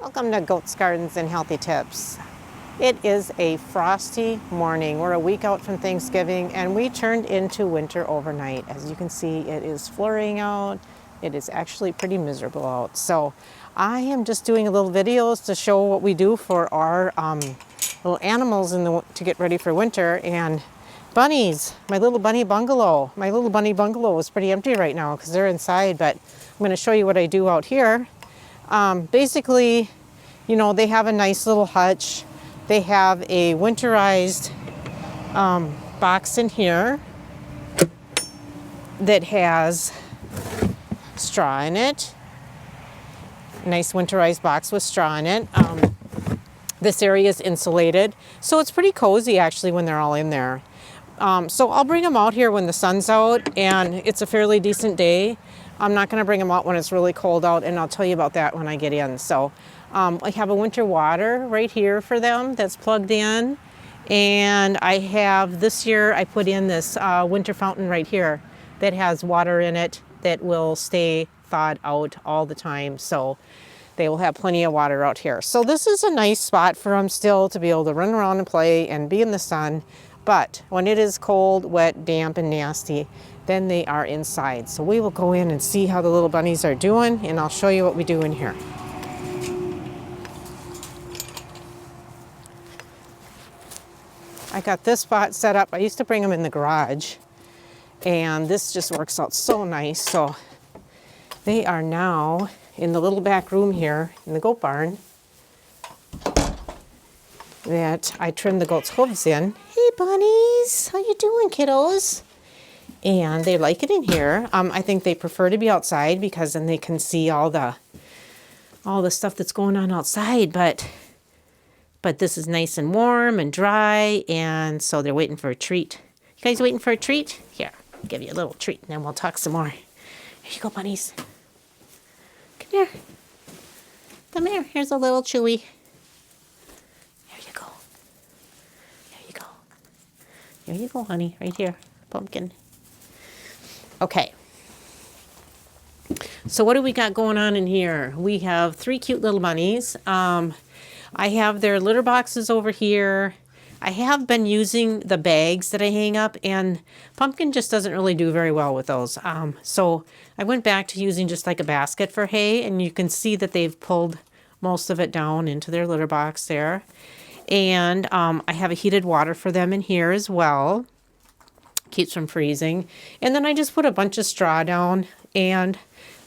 Welcome to Goats Gardens and Healthy Tips. It is a frosty morning. We're a week out from Thanksgiving and we turned into winter overnight. As you can see, it is flurrying out. It is actually pretty miserable out. So I am just doing a little videos to show what we do for our little animals to get ready for winter. And bunnies, my little bunny bungalow. My little bunny bungalow is pretty empty right now because they're inside, but I'm going to show you what I do out here. Basically, you know, they have a nice little hutch. They have a winterized box in here that has straw in it. Nice winterized box with straw in it. This area is insulated, so it's pretty cozy actually when they're all in there. So I'll bring them out here when the sun's out and it's a fairly decent day. I'm not going to bring them out when it's really cold out, and I'll tell you about that when I get in. So I have a winter water right here for them that's plugged in. And I have, this year I put in this winter fountain right here that has water in it that will stay thawed out all the time. So they will have plenty of water out here. So this is a nice spot for them still to be able to run around and play and be in the sun. But when it is cold, wet, damp, and nasty, then they are inside. So we will go in and see how the little bunnies are doing, and I'll show you what we do in here. I got this spot set up. I used to bring them in the garage, and this just works out so nice. So they are now in the little back room here in the goat barn that I trimmed the goats' hooves in. Hey bunnies, how you doing, kiddos? And they like it in here. I think they prefer to be outside because then they can see all the stuff that's going on outside. But this is nice and warm and dry, and so they're waiting for a treat. You guys waiting for a treat? Here, I'll give you a little treat, and then we'll talk some more. Here you go, bunnies. Come here. Come here. Here's a little chewy. Here you go. There you go. Here you go, honey. Right here. Pumpkin. Okay, so what do we got going on in here? We have 3 cute little bunnies. I have their litter boxes over here. I have been using the bags that I hang up, and Pumpkin just doesn't really do very well with those. So I went back to using just like a basket for hay, and you can see that they've pulled most of it down into their litter box there. And I have a heated water for them in here as well. Keeps from freezing. And then I just put a bunch of straw down, and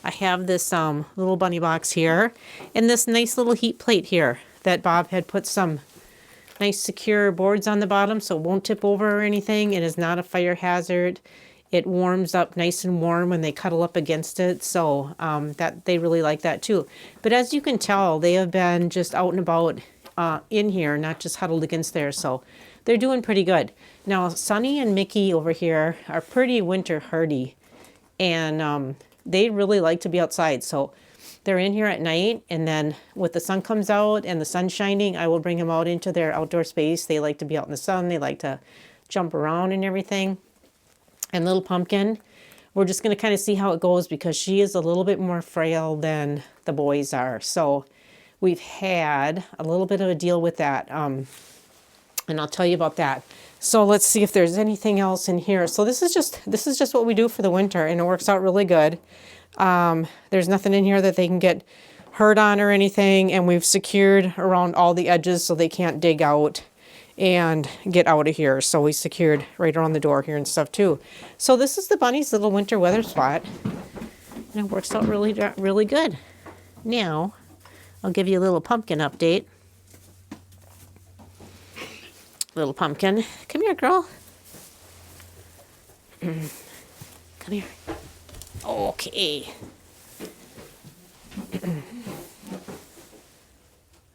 I have this little bunny box here and this nice little heat plate here that Bob had put some nice secure boards on the bottom so it won't tip over or anything. It is not a fire hazard. It warms up nice and warm when they cuddle up against it, so that they really like that too. But as you can tell, they have been just out and about in here, not just huddled against there, so they're doing pretty good. Now, Sunny and Mickey over here are pretty winter hardy, and they really like to be outside. So they're in here at night, and then when the sun comes out and the sun's shining, I will bring them out into their outdoor space. They like to be out in the sun. They like to jump around and everything. And little Pumpkin, we're just going to kind of see how it goes because she is a little bit more frail than the boys are. So we've had a little bit of a deal with that. And I'll tell you about that. So let's see if there's anything else in here. So this is just what we do for the winter, and it works out really good. There's nothing in here that they can get hurt on or anything, and we've secured around all the edges so they can't dig out and get out of here. So we secured right around the door here and stuff too. So this is the bunny's little winter weather spot, and it works out really, really good. Now, I'll give you a little Pumpkin update. Little Pumpkin, come here, girl. Come here. Okay.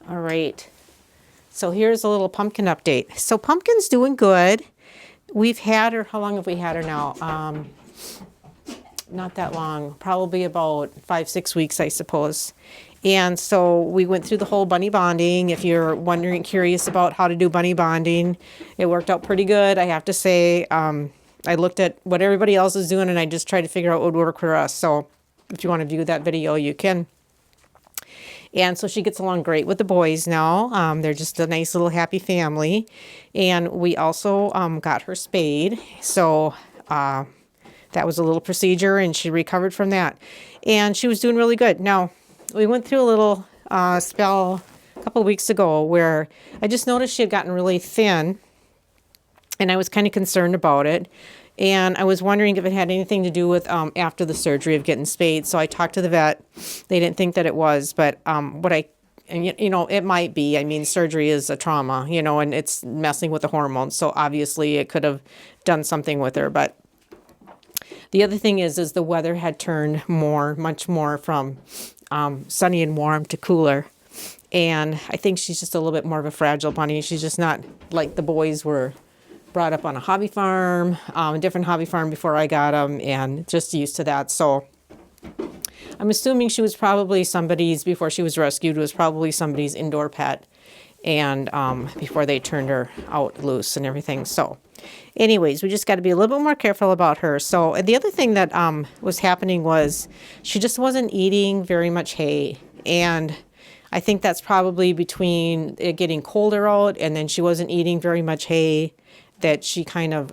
All right. So here's a little Pumpkin update. So Pumpkin's doing good. We've had her, how long have we had her now? Not that long, probably about 5-6 weeks, I suppose. And so we went through the whole bunny bonding. If you're curious about how to do bunny bonding, it worked out pretty good, I have to say. I looked at what everybody else is doing, and I just tried to figure out what would work for us. So if you want to view that video, you can. And so she gets along great with the boys now. They're just a nice little happy family. And we also got her spayed. So that was a little procedure, and she recovered from that. And she was doing really good. Now, we went through a little spell a couple of weeks ago where I just noticed she had gotten really thin, and I was kind of concerned about it. And I was wondering if it had anything to do with after the surgery of getting spayed. So I talked to the vet. They didn't think that it was, but it might be. I mean, surgery is a trauma, and it's messing with the hormones. So obviously it could have done something with her. But the other thing is the weather had turned much more from sunny and warm to cooler. And I think she's just a little bit more of a fragile bunny. She's just not like the boys were brought up on a hobby farm, a different hobby farm before I got them, and just used to that. So I'm assuming she was probably somebody's, before she was rescued, was probably somebody's indoor pet, and before they turned her out loose and everything. So anyways, we just got to be a little bit more careful about her. So the other thing that was happening was she just wasn't eating very much hay. And I think that's probably between it getting colder out and then she wasn't eating very much hay that she kind of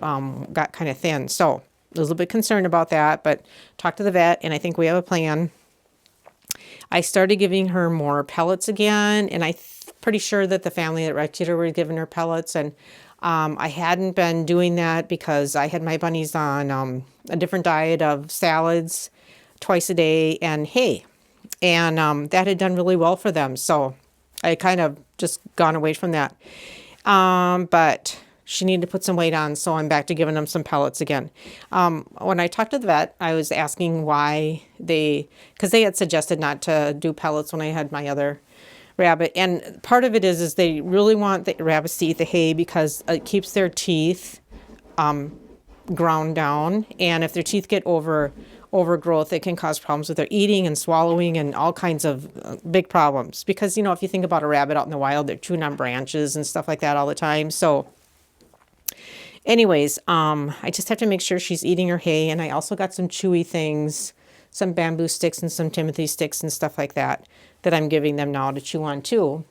got kind of thin. So I was a little bit concerned about that, but talked to the vet, and I think we have a plan. I started giving her more pellets again, and I'm pretty sure that the family that rescued her were giving her pellets, and I hadn't been doing that because I had my bunnies on a different diet of salads twice a day and hay, and that had done really well for them. So I kind of just gone away from that. But she needed to put some weight on, so I'm back to giving them some pellets again. When I talked to the vet, I was asking why because they had suggested not to do pellets when I had my other rabbit. And part of it is they really want the rabbits to eat the hay because it keeps their teeth ground down. And if their teeth get overgrowth, it can cause problems with their eating and swallowing and all kinds of big problems. Because, if you think about a rabbit out in the wild, they're chewing on branches and stuff like that all the time. So anyways, I just have to make sure she's eating her hay. And I also got some chewy things, some bamboo sticks and some Timothy sticks and stuff like that I'm giving them now to chew on too.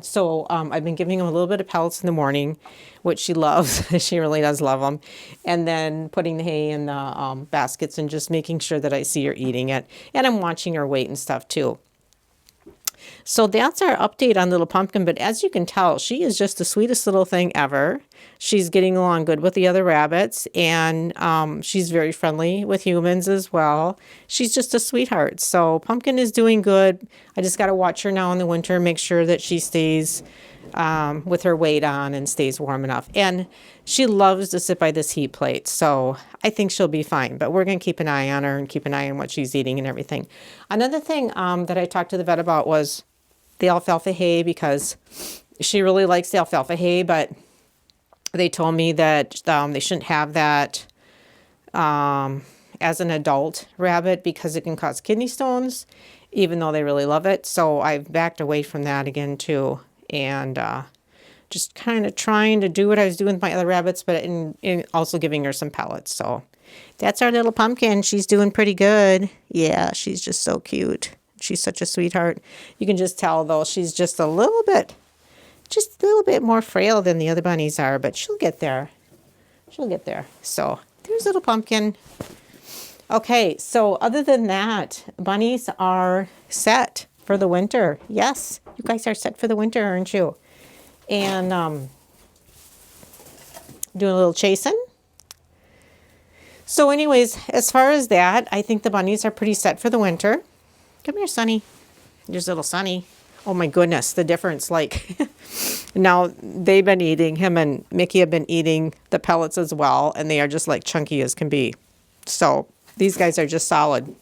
So I've been giving them a little bit of pellets in the morning, which she loves. She really does love them. And then putting the hay in the baskets and just making sure that I see her eating it. And I'm watching her weight and stuff too. So that's our update on Little Pumpkin. But as you can tell, she is just the sweetest little thing ever. She's getting along good with the other rabbits, and she's very friendly with humans as well. She's just a sweetheart. So Pumpkin is doing good. I just got to watch her now in the winter, make sure that she stays with her weight on and stays warm enough. And she loves to sit by this heat plate, so I think she'll be fine. But we're going to keep an eye on her and keep an eye on what she's eating and everything. Another thing that I talked to the vet about was the alfalfa hay, because she really likes the alfalfa hay, but they told me that they shouldn't have that as an adult rabbit because it can cause kidney stones, even though they really love it. So I've backed away from that again too, and just kind of trying to do what I was doing with my other rabbits, but in also giving her some pellets. So that's our Little Pumpkin. She's doing pretty good. Yeah, she's just so cute. She's such a sweetheart. You can just tell, though, she's just a little bit more frail than the other bunnies are, but she'll get there. She'll get there. So there's Little Pumpkin. Okay, so other than that, bunnies are set for the winter. Yes, you guys are set for the winter, aren't you? And doing a little chasing. So anyways, as far as that, I think the bunnies are pretty set for the winter. Come here, Sonny. There's little Sonny. Oh my goodness, the difference. Like, now they've been eating, him and Mickey have been eating the pellets as well, and they are just like chunky as can be. So these guys are just solid.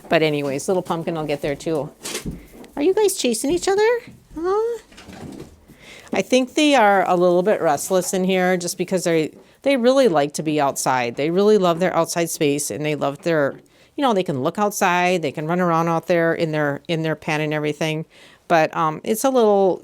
But anyways, Little Pumpkin will get there too. Are you guys chasing each other? I think they are a little bit restless in here just because they really like to be outside. They really love their outside space, and they love their, they can look outside, they can run around out there in their pen and everything. But it's a little,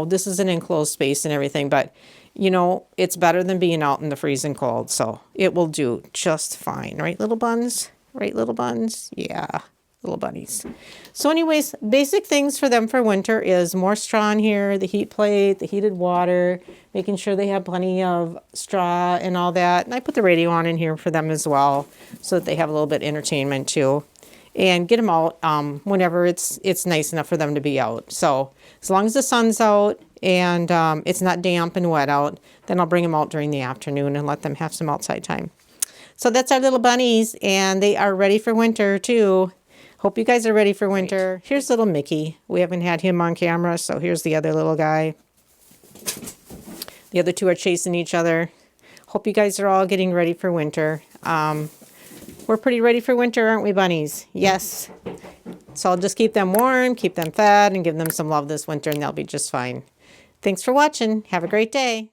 this is an enclosed space and everything, but it's better than being out in the freezing cold. So it will do just fine. Right, little buns? Right, little buns? Yeah. little bunnies. So anyways, basic things for them for winter is more straw in here, the heat plate, the heated water, making sure they have plenty of straw and all that. And I put the radio on in here for them as well, so that they have a little bit of entertainment too. And get them out whenever it's nice enough for them to be out. So as long as the sun's out and it's not damp and wet out, then I'll bring them out during the afternoon and let them have some outside time. So that's our little bunnies, and they are ready for winter too. Hope you guys are ready for winter. Here's little Mickey. We haven't had him on camera, so here's the other little guy. The other two are chasing each other. Hope you guys are all getting ready for winter. We're pretty ready for winter, aren't we, bunnies? Yes. So I'll just keep them warm, keep them fed, and give them some love this winter, and they'll be just fine. Thanks for watching. Have a great day.